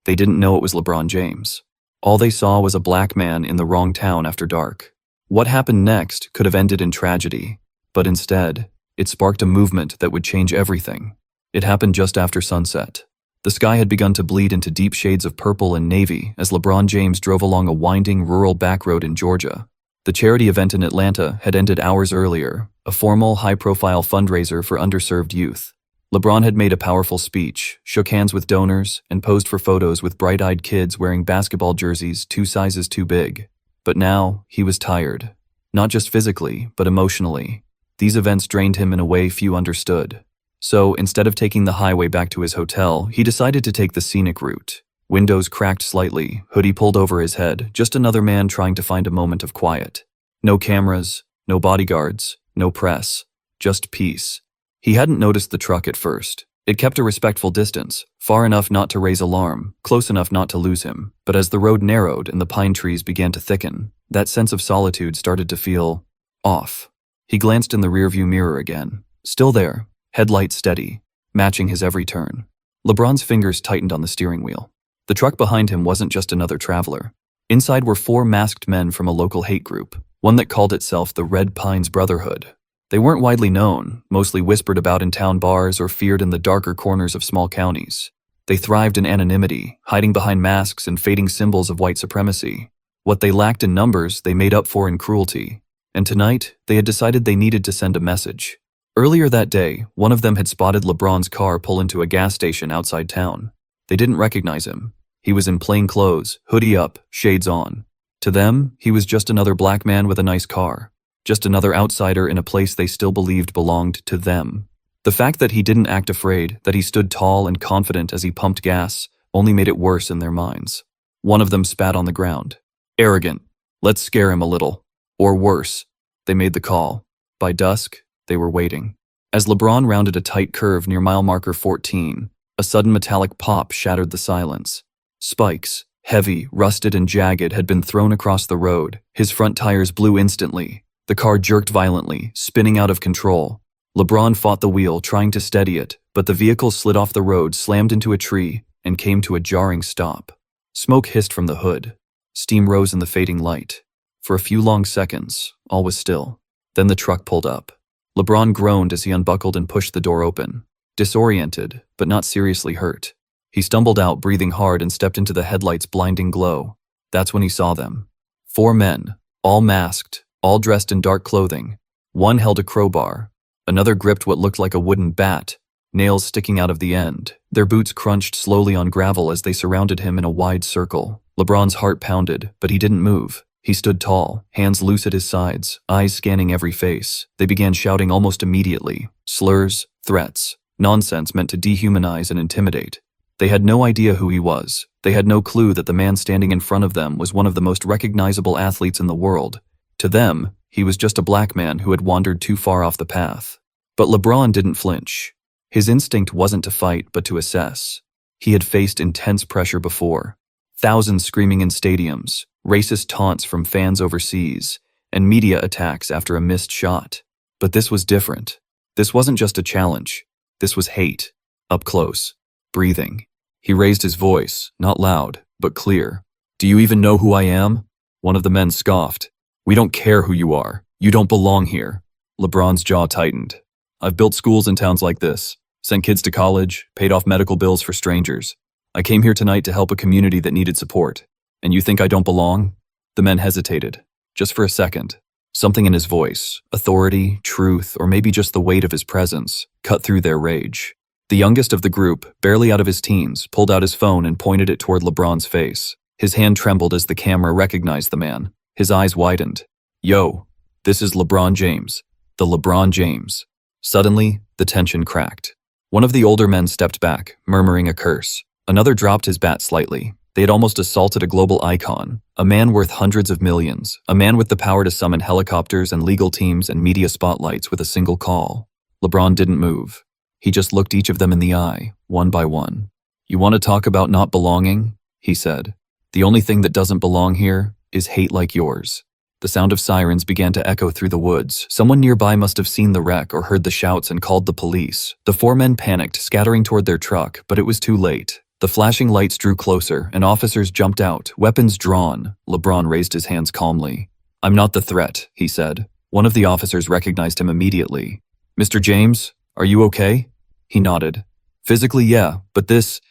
They didn't know it was LeBron James. All they saw was a black man in the wrong town after dark. What happened next could have ended in tragedy, but instead, it sparked a movement that would change everything. It happened just after sunset. The sky had begun to bleed into deep shades of purple and navy as LeBron James drove along a winding rural back road in Georgia. The charity event in Atlanta had ended hours earlier, a formal, high-profile fundraiser for underserved youth. LeBron had made a powerful speech, shook hands with donors, and posed for photos with bright-eyed kids wearing basketball jerseys 2 sizes too big. But now, he was tired. Not just physically, but emotionally. These events drained him in a way few understood. So, instead of taking the highway back to his hotel, he decided to take the scenic route. Windows cracked slightly, hoodie pulled over his head, just another man trying to find a moment of quiet. No cameras, no bodyguards, no press, just peace. He hadn't noticed the truck at first. It kept a respectful distance, far enough not to raise alarm, close enough not to lose him. But as the road narrowed and the pine trees began to thicken, that sense of solitude started to feel off. He glanced in the rearview mirror again. Still there, headlights steady, matching his every turn. LeBron's fingers tightened on the steering wheel. The truck behind him wasn't just another traveler. Inside were 4 masked men from a local hate group, one that called itself the Red Pines Brotherhood. They weren't widely known, mostly whispered about in town bars or feared in the darker corners of small counties. They thrived in anonymity, hiding behind masks and fading symbols of white supremacy. What they lacked in numbers, they made up for in cruelty. And tonight, they had decided they needed to send a message. Earlier that day, one of them had spotted LeBron's car pull into a gas station outside town. They didn't recognize him. He was in plain clothes, hoodie up, shades on. To them, he was just another black man with a nice car. Just another outsider in a place they still believed belonged to them. The fact that he didn't act afraid, that he stood tall and confident as he pumped gas, only made it worse in their minds. One of them spat on the ground. Arrogant. Let's scare him a little. Or worse. They made the call. By dusk, they were waiting. As LeBron rounded a tight curve near mile marker 14, a sudden metallic pop shattered the silence. Spikes, heavy, rusted and jagged, had been thrown across the road. His front tires blew instantly. The car jerked violently, spinning out of control. LeBron fought the wheel, trying to steady it, but the vehicle slid off the road, slammed into a tree, and came to a jarring stop. Smoke hissed from the hood. Steam rose in the fading light. For a few long seconds, all was still. Then the truck pulled up. LeBron groaned as he unbuckled and pushed the door open. Disoriented, but not seriously hurt. He stumbled out, breathing hard, and stepped into the headlights' blinding glow. That's when he saw them. 4 men, all masked, all dressed in dark clothing. One held a crowbar. Another gripped what looked like a wooden bat, nails sticking out of the end. Their boots crunched slowly on gravel as they surrounded him in a wide circle. LeBron's heart pounded, but he didn't move. He stood tall, hands loose at his sides, eyes scanning every face. They began shouting almost immediately. Slurs, threats, nonsense meant to dehumanize and intimidate. They had no idea who he was. They had no clue that the man standing in front of them was one of the most recognizable athletes in the world. To them, he was just a black man who had wandered too far off the path. But LeBron didn't flinch. His instinct wasn't to fight, but to assess. He had faced intense pressure before. Thousands screaming in stadiums, racist taunts from fans overseas, and media attacks after a missed shot. But this was different. This wasn't just a challenge. This was hate. Up close. Breathing. He raised his voice, not loud, but clear. "Do you even know who I am?" One of the men scoffed. "We don't care who you are. You don't belong here." LeBron's jaw tightened. "I've built schools in towns like this, sent kids to college, paid off medical bills for strangers. I came here tonight to help a community that needed support. And you think I don't belong?" The men hesitated, just for a second. Something in his voice, authority, truth, or maybe just the weight of his presence, cut through their rage. The youngest of the group, barely out of his teens, pulled out his phone and pointed it toward LeBron's face. His hand trembled as the camera recognized the man. His eyes widened. "Yo, this is LeBron James. The LeBron James." Suddenly, the tension cracked. One of the older men stepped back, murmuring a curse. Another dropped his bat slightly. They had almost assaulted a global icon, a man worth hundreds of millions, a man with the power to summon helicopters and legal teams and media spotlights with a single call. LeBron didn't move. He just looked each of them in the eye, one by one. "You want to talk about not belonging?" he said. "The only thing that doesn't belong here is hate like yours." The sound of sirens began to echo through the woods. Someone nearby must have seen the wreck or heard the shouts and called the police. The 4 men panicked, scattering toward their truck, but it was too late. The flashing lights drew closer, and officers jumped out, weapons drawn. LeBron raised his hands calmly. "I'm not the threat," he said. One of the officers recognized him immediately. "Mr. James, are you okay?" He nodded. "Physically, yeah, but this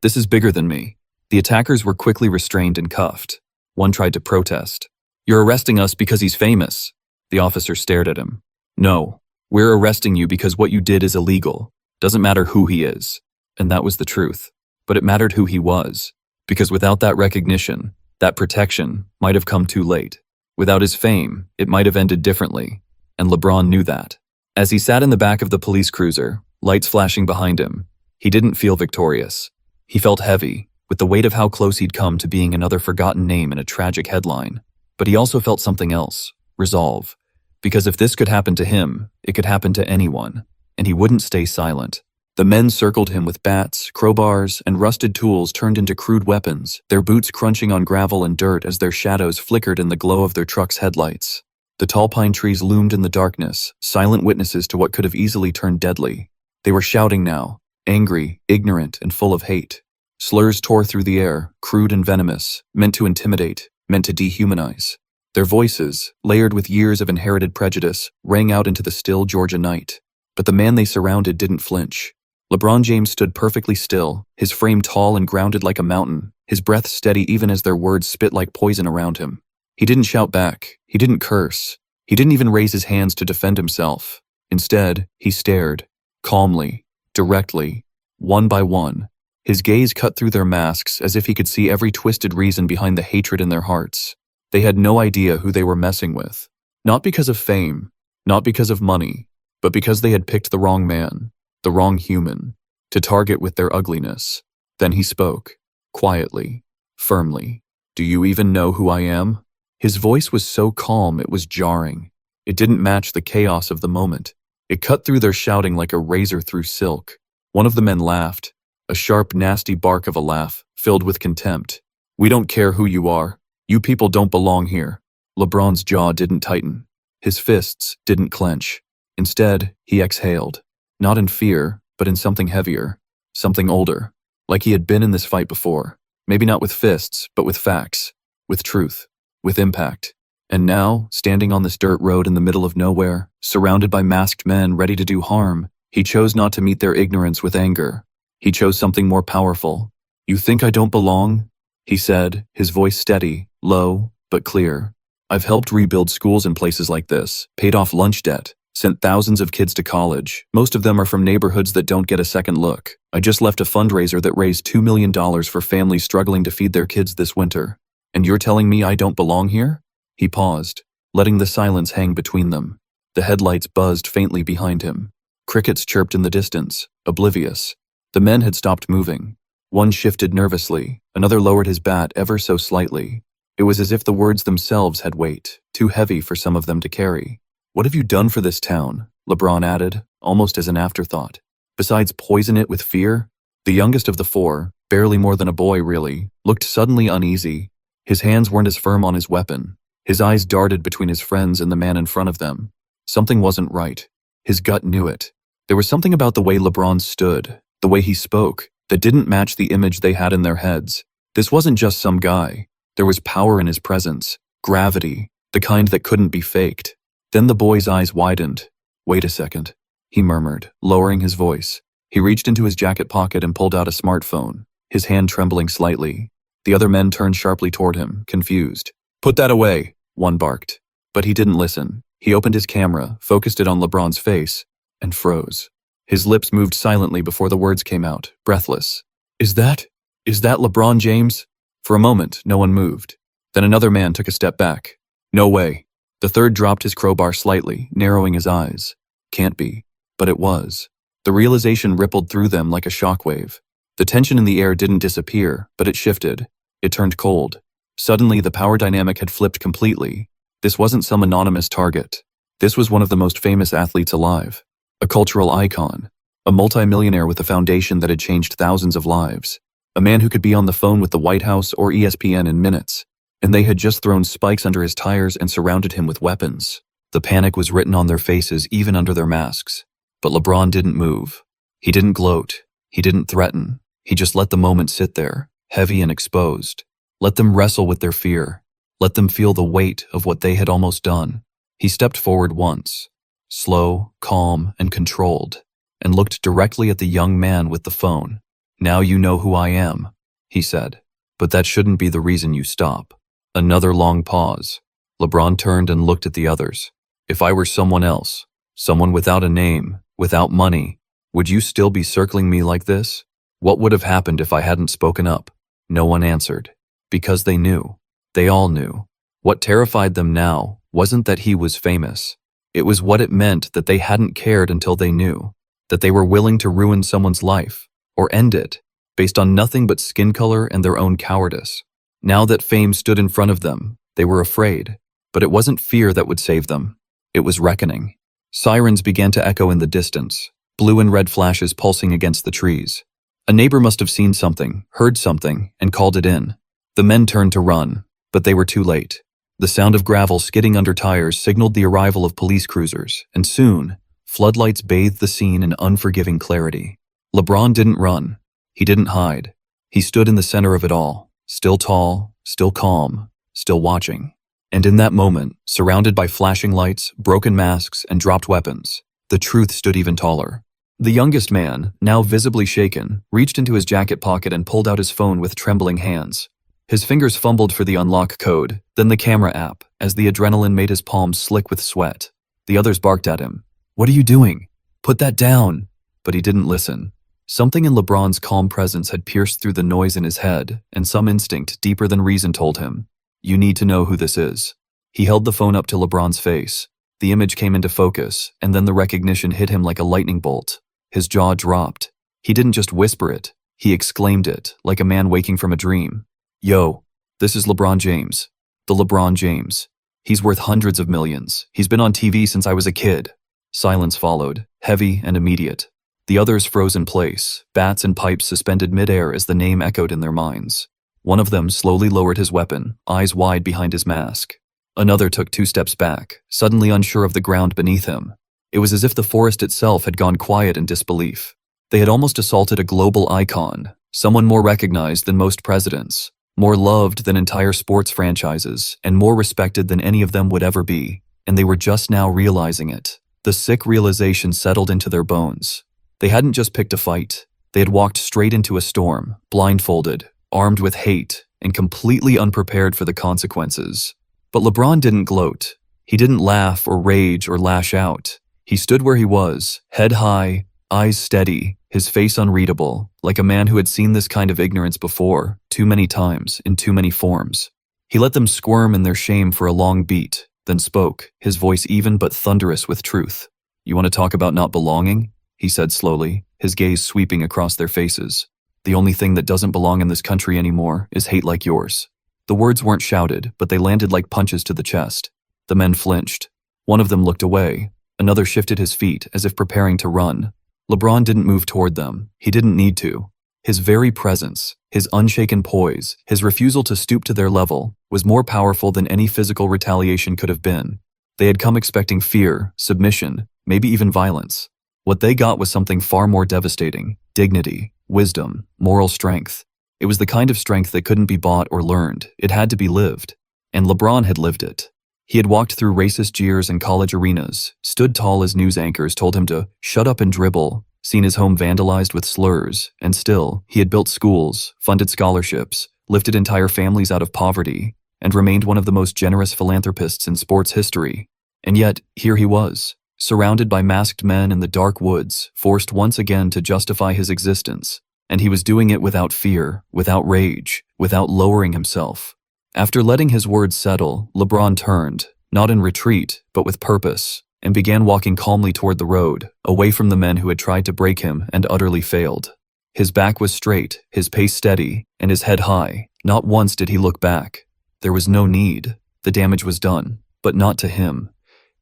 is bigger than me." The attackers were quickly restrained and cuffed. One tried to protest. "You're arresting us because he's famous." The officer stared at him. "No, we're arresting you because what you did is illegal. Doesn't matter who he is." And that was the truth. But it mattered who he was, because without that recognition, that protection might have come too late. Without his fame, it might have ended differently, and LeBron knew that. As he sat in the back of the police cruiser, lights flashing behind him, he didn't feel victorious. He felt heavy, with the weight of how close he'd come to being another forgotten name in a tragic headline. But he also felt something else, resolve. Because if this could happen to him, it could happen to anyone, and he wouldn't stay silent. The men circled him with bats, crowbars, and rusted tools turned into crude weapons, their boots crunching on gravel and dirt as their shadows flickered in the glow of their truck's headlights. The tall pine trees loomed in the darkness, silent witnesses to what could have easily turned deadly. They were shouting now, angry, ignorant, and full of hate. Slurs tore through the air, crude and venomous, meant to intimidate, meant to dehumanize. Their voices, layered with years of inherited prejudice, rang out into the still Georgia night. But the man they surrounded didn't flinch. LeBron James stood perfectly still, his frame tall and grounded like a mountain, his breath steady even as their words spit like poison around him. He didn't shout back, he didn't curse, he didn't even raise his hands to defend himself. Instead, he stared, calmly, directly, one by one. His gaze cut through their masks as if he could see every twisted reason behind the hatred in their hearts. They had no idea who they were messing with. Not because of fame, not because of money, but because they had picked the wrong man, the wrong human, to target with their ugliness. Then he spoke, quietly, firmly. "Do you even know who I am?" His voice was so calm it was jarring. It didn't match the chaos of the moment. It cut through their shouting like a razor through silk. One of the men laughed, a sharp, nasty bark of a laugh, filled with contempt. "We don't care who you are. You people don't belong here." LeBron's jaw didn't tighten. His fists didn't clench. Instead, he exhaled. Not in fear, but in something heavier, something older, like he had been in this fight before. Maybe not with fists, but with facts, with truth, with impact. And now, standing on this dirt road in the middle of nowhere, surrounded by masked men ready to do harm, he chose not to meet their ignorance with anger. He chose something more powerful. "You think I don't belong?" he said, his voice steady, low, but clear. "I've helped rebuild schools in places like this, paid off lunch debt, sent thousands of kids to college. Most of them are from neighborhoods that don't get a second look. I just left a fundraiser that raised $2 million for families struggling to feed their kids this winter. And you're telling me I don't belong here?" He paused, letting the silence hang between them. The headlights buzzed faintly behind him. Crickets chirped in the distance, oblivious. The men had stopped moving. One shifted nervously, another lowered his bat ever so slightly. It was as if the words themselves had weight, too heavy for some of them to carry. "What have you done for this town?" LeBron added, almost as an afterthought. "Besides poison it with fear?" The youngest of the four, barely more than a boy really, looked suddenly uneasy. His hands weren't as firm on his weapon. His eyes darted between his friends and the man in front of them. Something wasn't right. His gut knew it. There was something about the way LeBron stood, the way he spoke, that didn't match the image they had in their heads. This wasn't just some guy. There was power in his presence, gravity, the kind that couldn't be faked. Then the boy's eyes widened. "Wait a second," he murmured, lowering his voice. He reached into his jacket pocket and pulled out a smartphone, his hand trembling slightly. The other men turned sharply toward him, confused. "Put that away," one barked. But he didn't listen. He opened his camera, focused it on LeBron's face, and froze. His lips moved silently before the words came out, breathless. Is that LeBron James?" For a moment, no one moved. Then another man took a step back. "No way." The third dropped his crowbar slightly, narrowing his eyes. Can't be. But it was. The realization rippled through them like a shockwave. The tension in the air didn't disappear, but it shifted. It turned cold. Suddenly, the power dynamic had flipped completely. This wasn't some anonymous target. This was one of the most famous athletes alive. A cultural icon. A multimillionaire with a foundation that had changed thousands of lives. A man who could be on the phone with the White House or ESPN in minutes. And they had just thrown spikes under his tires and surrounded him with weapons. The panic was written on their faces even under their masks. But LeBron didn't move. He didn't gloat. He didn't threaten. He just let the moment sit there, heavy and exposed. Let them wrestle with their fear. Let them feel the weight of what they had almost done. He stepped forward once, slow, calm, and controlled, and looked directly at the young man with the phone. "Now you know who I am," he said. "But that shouldn't be the reason you stop." Another long pause. LeBron turned and looked at the others. "If I were someone else, someone without a name, without money, would you still be circling me like this? What would have happened if I hadn't spoken up?" No one answered. Because they knew. They all knew. What terrified them now wasn't that he was famous. It was what it meant that they hadn't cared until they knew. That they were willing to ruin someone's life, or end it, based on nothing but skin color and their own cowardice. Now that fame stood in front of them, they were afraid. But it wasn't fear that would save them. It was reckoning. Sirens began to echo in the distance, blue and red flashes pulsing against the trees. A neighbor must have seen something, heard something, and called it in. The men turned to run, but they were too late. The sound of gravel skidding under tires signaled the arrival of police cruisers, and soon, floodlights bathed the scene in unforgiving clarity. LeBron didn't run. He didn't hide. He stood in the center of it all, still tall, still calm, still watching. And in that moment, surrounded by flashing lights, broken masks, and dropped weapons, the truth stood even taller. The youngest man, now visibly shaken, reached into his jacket pocket and pulled out his phone with trembling hands. His fingers fumbled for the unlock code, then the camera app, as the adrenaline made his palms slick with sweat. The others barked at him. "What are you doing? Put that down!" But he didn't listen. Something in LeBron's calm presence had pierced through the noise in his head, and some instinct deeper than reason told him, "You need to know who this is." He held the phone up to LeBron's face. The image came into focus, and then the recognition hit him like a lightning bolt. His jaw dropped. He didn't just whisper it. He exclaimed it, like a man waking from a dream. "Yo, this is LeBron James. The LeBron James. He's worth hundreds of millions. He's been on TV since I was a kid." Silence followed, heavy and immediate. The others froze in place, bats and pipes suspended midair as the name echoed in their minds. One of them slowly lowered his weapon, eyes wide behind his mask. Another took 2 steps back, suddenly unsure of the ground beneath him. It was as if the forest itself had gone quiet in disbelief. They had almost assaulted a global icon, someone more recognized than most presidents, more loved than entire sports franchises, and more respected than any of them would ever be, and they were just now realizing it. The sick realization settled into their bones. They hadn't just picked a fight. They had walked straight into a storm, blindfolded, armed with hate, and completely unprepared for the consequences. But LeBron didn't gloat. He didn't laugh or rage or lash out. He stood where he was, head high, eyes steady, his face unreadable, like a man who had seen this kind of ignorance before, too many times, in too many forms. He let them squirm in their shame for a long beat, then spoke, his voice even but thunderous with truth. "You want to talk about not belonging?" he said slowly, his gaze sweeping across their faces. "The only thing that doesn't belong in this country anymore is hate like yours." The words weren't shouted, but they landed like punches to the chest. The men flinched. One of them looked away. Another shifted his feet as if preparing to run. LeBron didn't move toward them. He didn't need to. His very presence, his unshaken poise, his refusal to stoop to their level, was more powerful than any physical retaliation could have been. They had come expecting fear, submission, maybe even violence. What they got was something far more devastating: dignity, wisdom, moral strength. It was the kind of strength that couldn't be bought or learned. It had to be lived. And LeBron had lived it. He had walked through racist jeers in college arenas, stood tall as news anchors told him to shut up and dribble, seen his home vandalized with slurs, and still, he had built schools, funded scholarships, lifted entire families out of poverty, and remained one of the most generous philanthropists in sports history. And yet, here he was, surrounded by masked men in the dark woods, forced once again to justify his existence. And he was doing it without fear, without rage, without lowering himself. After letting his words settle, LeBron turned, not in retreat, but with purpose, and began walking calmly toward the road, away from the men who had tried to break him and utterly failed. His back was straight, his pace steady, and his head high. Not once did he look back. There was no need. The damage was done, but not to him.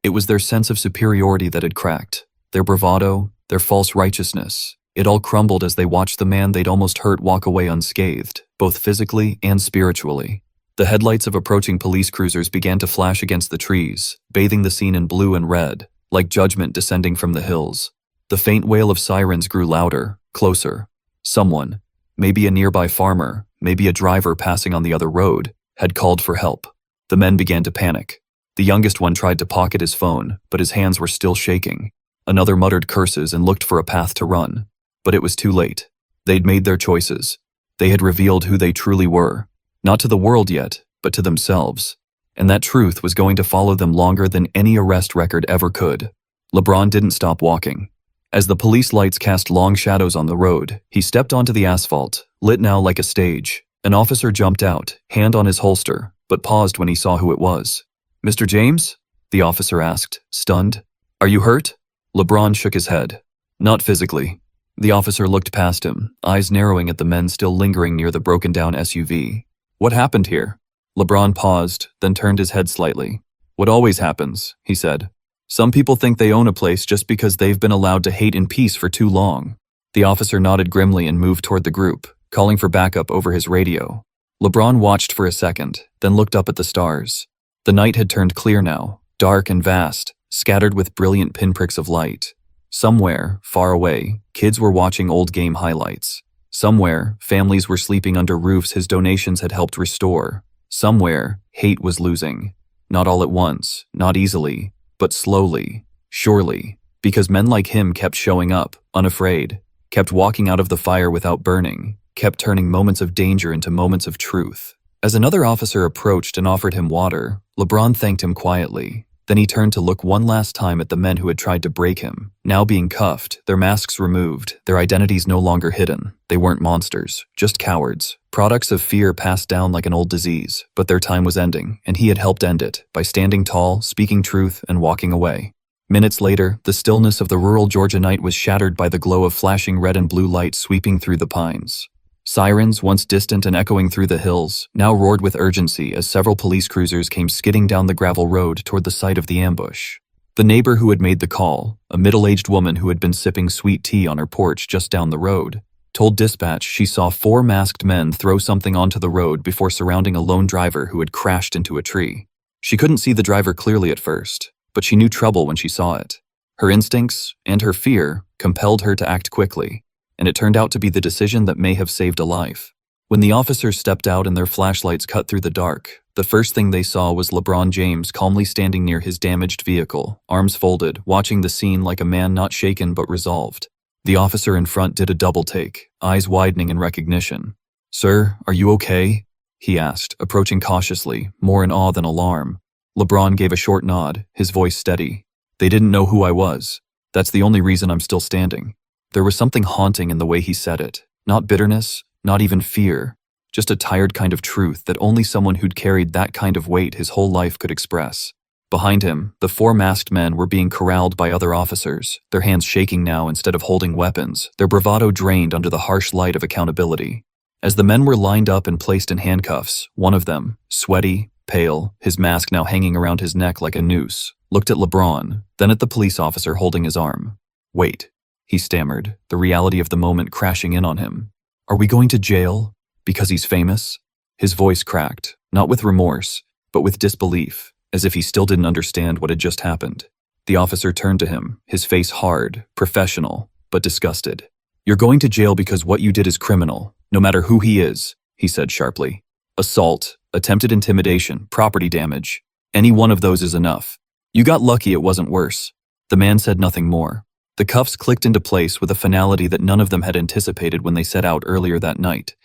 It was their sense of superiority that had cracked, their bravado, their false righteousness. It all crumbled as they watched the man they'd almost hurt walk away unscathed, both physically and spiritually. The headlights of approaching police cruisers began to flash against the trees, bathing the scene in blue and red, like judgment descending from the hills. The faint wail of sirens grew louder, closer. Someone, Maybe a nearby farmer, maybe a driver passing on the other road, had called for help. The men began to panic. The youngest one tried to pocket his phone, but his hands were still shaking. Another muttered curses and looked for a path to run. But it was too late. They'd made their choices. They had revealed who they truly were. Not to the world yet, but to themselves. And that truth was going to follow them longer than any arrest record ever could. LeBron didn't stop walking. As the police lights cast long shadows on the road, he stepped onto the asphalt, lit now like a stage. An officer jumped out, hand on his holster, but paused when he saw who it was. "Mr. James?" the officer asked, stunned. "Are you hurt?" LeBron shook his head. "Not physically." The officer looked past him, eyes narrowing at the men still lingering near the broken-down SUV. "What happened here?" LeBron paused, then turned his head slightly. "What always happens," he said. "Some people think they own a place just because they've been allowed to hate in peace for too long." The officer nodded grimly and moved toward the group, calling for backup over his radio. LeBron watched for a second, then looked up at the stars. The night had turned clear now, dark and vast, scattered with brilliant pinpricks of light. Somewhere, far away, kids were watching old game highlights. Somewhere, families were sleeping under roofs his donations had helped restore. Somewhere, hate was losing. Not all at once, not easily, but slowly, surely, because men like him kept showing up, unafraid, kept walking out of the fire without burning, kept turning moments of danger into moments of truth. As another officer approached and offered him water, LeBron thanked him quietly. Then he turned to look one last time at the men who had tried to break him, now being cuffed, their masks removed, their identities no longer hidden. They weren't monsters, just cowards, products of fear passed down like an old disease, but their time was ending, and he had helped end it by standing tall, speaking truth, and walking away. Minutes later, the stillness of the rural Georgia night was shattered by the glow of flashing red and blue light sweeping through the pines. Sirens, once distant and echoing through the hills, now roared with urgency as several police cruisers came skidding down the gravel road toward the site of the ambush. The neighbor who had made the call, a middle-aged woman who had been sipping sweet tea on her porch just down the road, told dispatch she saw 4 masked men throw something onto the road before surrounding a lone driver who had crashed into a tree. She couldn't see the driver clearly at first, but she knew trouble when she saw it. Her instincts, and her fear, compelled her to act quickly, and it turned out to be the decision that may have saved a life. When the officers stepped out and their flashlights cut through the dark, the first thing they saw was LeBron James calmly standing near his damaged vehicle, arms folded, watching the scene like a man not shaken but resolved. The officer in front did a double take, eyes widening in recognition. "Sir, are you okay?" he asked, approaching cautiously, more in awe than alarm. LeBron gave a short nod, his voice steady. "They didn't know who I was. That's the only reason I'm still standing." There was something haunting in the way he said it. Not bitterness, not even fear. Just a tired kind of truth that only someone who'd carried that kind of weight his whole life could express. Behind him, the 4 masked men were being corralled by other officers, their hands shaking now instead of holding weapons, their bravado drained under the harsh light of accountability. As the men were lined up and placed in handcuffs, one of them, sweaty, pale, his mask now hanging around his neck like a noose, looked at LeBron, then at the police officer holding his arm. "Wait," he stammered, the reality of the moment crashing in on him. "Are we going to jail? Because he's famous?" His voice cracked, not with remorse, but with disbelief, as if he still didn't understand what had just happened. The officer turned to him, his face hard, professional, but disgusted. "You're going to jail because what you did is criminal, no matter who he is," he said sharply. "Assault, attempted intimidation, property damage. Any one of those is enough. You got lucky it wasn't worse." The man said nothing more. The cuffs clicked into place with a finality that none of them had anticipated when they set out earlier that night.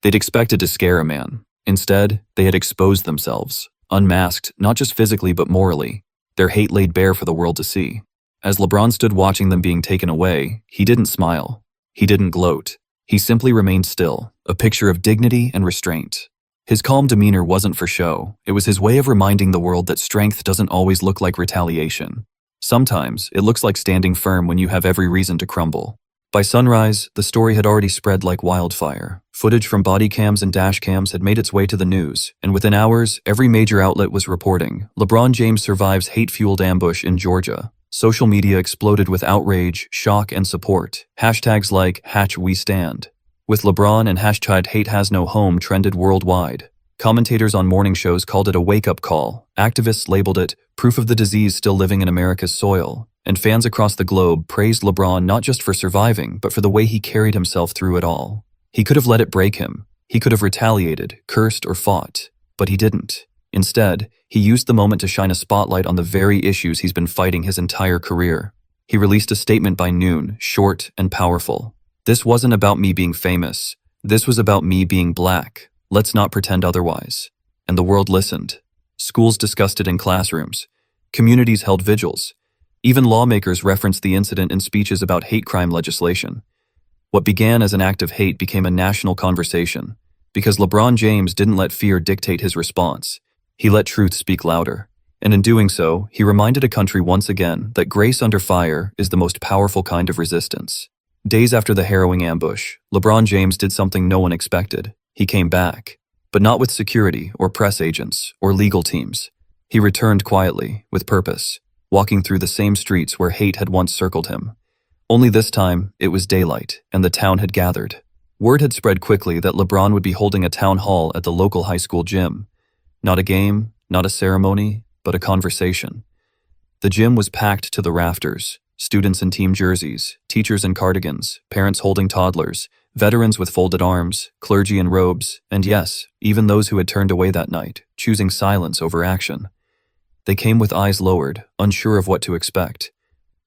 They'd expected to scare a man. Instead, they had exposed themselves, unmasked not just physically but morally, their hate laid bare for the world to see. As LeBron stood watching them being taken away, he didn't smile. He didn't gloat. He simply remained still, a picture of dignity and restraint. His calm demeanor wasn't for show. It was his way of reminding the world that strength doesn't always look like retaliation. Sometimes, it looks like standing firm when you have every reason to crumble. By sunrise, the story had already spread like wildfire. Footage from body cams and dash cams had made its way to the news, and within hours, every major outlet was reporting, LeBron James survives hate-fueled ambush in Georgia. Social media exploded with outrage, shock, and support. Hashtags like #WeStand with LeBron and hashtag #HateHasNoHome trended worldwide. Commentators on morning shows called it a wake-up call. Activists labeled it proof of the disease still living in America's soil. And fans across the globe praised LeBron not just for surviving, but for the way he carried himself through it all. He could have let it break him. He could have retaliated, cursed, or fought. But he didn't. Instead, he used the moment to shine a spotlight on the very issues he's been fighting his entire career. He released a statement by noon, short and powerful. "This wasn't about me being famous. This was about me being black. Let's not pretend otherwise." And the world listened. Schools discussed it in classrooms. Communities held vigils. Even lawmakers referenced the incident in speeches about hate crime legislation. What began as an act of hate became a national conversation, because LeBron James didn't let fear dictate his response. He let truth speak louder. And in doing so, he reminded a country once again that grace under fire is the most powerful kind of resistance. Days after the harrowing ambush, LeBron James did something no one expected. He came back, but not with security or press agents or legal teams. He returned quietly, with purpose, walking through the same streets where hate had once circled him. Only this time, it was daylight, and the town had gathered. Word had spread quickly that LeBron would be holding a town hall at the local high school gym. Not a game, not a ceremony, but a conversation. The gym was packed to the rafters. Students in team jerseys, teachers in cardigans, parents holding toddlers, veterans with folded arms, clergy in robes, and yes, even those who had turned away that night, choosing silence over action. They came with eyes lowered, unsure of what to expect.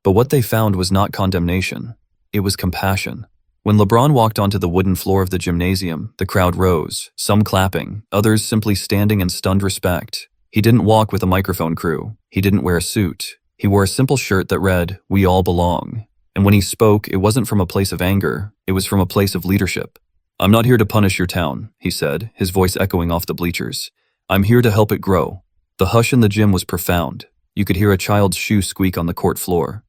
But what they found was not condemnation. It was compassion. When LeBron walked onto the wooden floor of the gymnasium, the crowd rose, some clapping, others simply standing in stunned respect. He didn't walk with a microphone crew. He didn't wear a suit. He wore a simple shirt that read, "We all belong." And when he spoke, it wasn't from a place of anger. It was from a place of leadership. "I'm not here to punish your town," he said, his voice echoing off the bleachers. "I'm here to help it grow." The hush in the gym was profound. You could hear a child's shoe squeak on the court floor.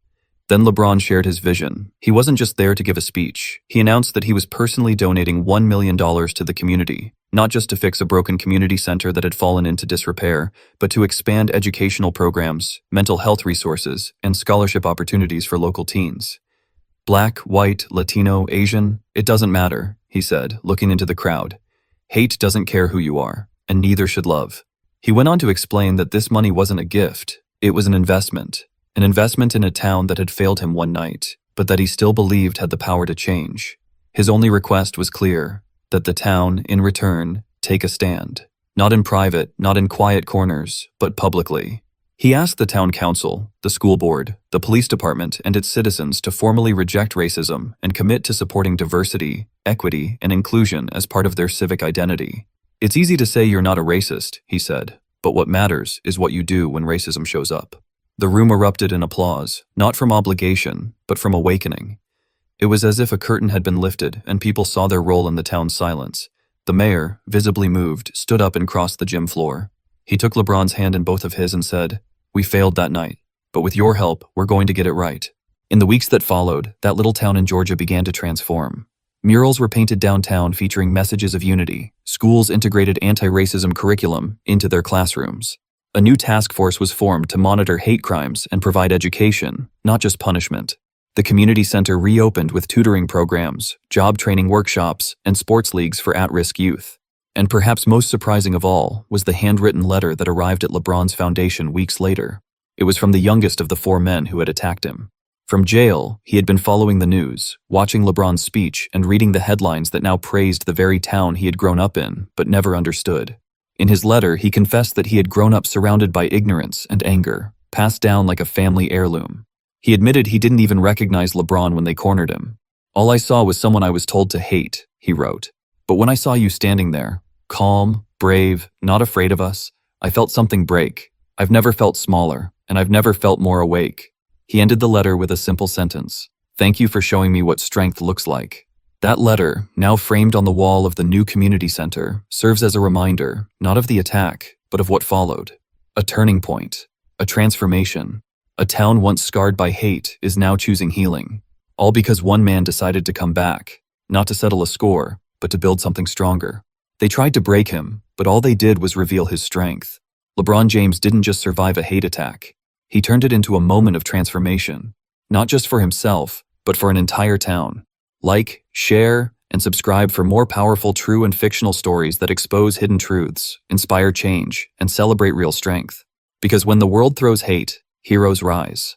Then LeBron shared his vision. He wasn't just there to give a speech. He announced that he was personally donating $1 million to the community, not just to fix a broken community center that had fallen into disrepair, but to expand educational programs, mental health resources, and scholarship opportunities for local teens. "Black, white, Latino, Asian, it doesn't matter," he said, looking into the crowd. "Hate doesn't care who you are, and neither should love." He went on to explain that this money wasn't a gift, it was an investment in a town that had failed him one night, but that he still believed had the power to change. His only request was clear, that the town, in return, take a stand. Not in private, not in quiet corners, but publicly. He asked the town council, the school board, the police department, and its citizens to formally reject racism and commit to supporting diversity, equity, and inclusion as part of their civic identity. "It's easy to say you're not a racist," he said, "but what matters is what you do when racism shows up." The room erupted in applause, not from obligation, but from awakening. It was as if a curtain had been lifted and people saw their role in the town's silence. The mayor, visibly moved, stood up and crossed the gym floor. He took LeBron's hand in both of his and said, "We failed that night, but with your help, we're going to get it right." In the weeks that followed, that little town in Georgia began to transform. Murals were painted downtown featuring messages of unity. Schools integrated anti-racism curriculum into their classrooms. A new task force was formed to monitor hate crimes and provide education, not just punishment. The community center reopened with tutoring programs, job training workshops, and sports leagues for at-risk youth. And perhaps most surprising of all was the handwritten letter that arrived at LeBron's foundation weeks later. It was from the youngest of the 4 men who had attacked him. From jail, he had been following the news, watching LeBron's speech and reading the headlines that now praised the very town he had grown up in, but never understood. In his letter, he confessed that he had grown up surrounded by ignorance and anger, passed down like a family heirloom. He admitted he didn't even recognize LeBron when they cornered him. "All I saw was someone I was told to hate," he wrote. "But when I saw you standing there, calm, brave, not afraid of us, I felt something break. I've never felt smaller, and I've never felt more awake." He ended the letter with a simple sentence: "Thank you for showing me what strength looks like." That letter, now framed on the wall of the new community center, serves as a reminder, not of the attack, but of what followed. A turning point, a transformation. A town once scarred by hate is now choosing healing. All because one man decided to come back, not to settle a score, but to build something stronger. They tried to break him, but all they did was reveal his strength. LeBron James didn't just survive a hate attack. He turned it into a moment of transformation, not just for himself, but for an entire town. Like, share, and subscribe for more powerful true and fictional stories that expose hidden truths, inspire change, and celebrate real strength. Because when the world throws hate, heroes rise.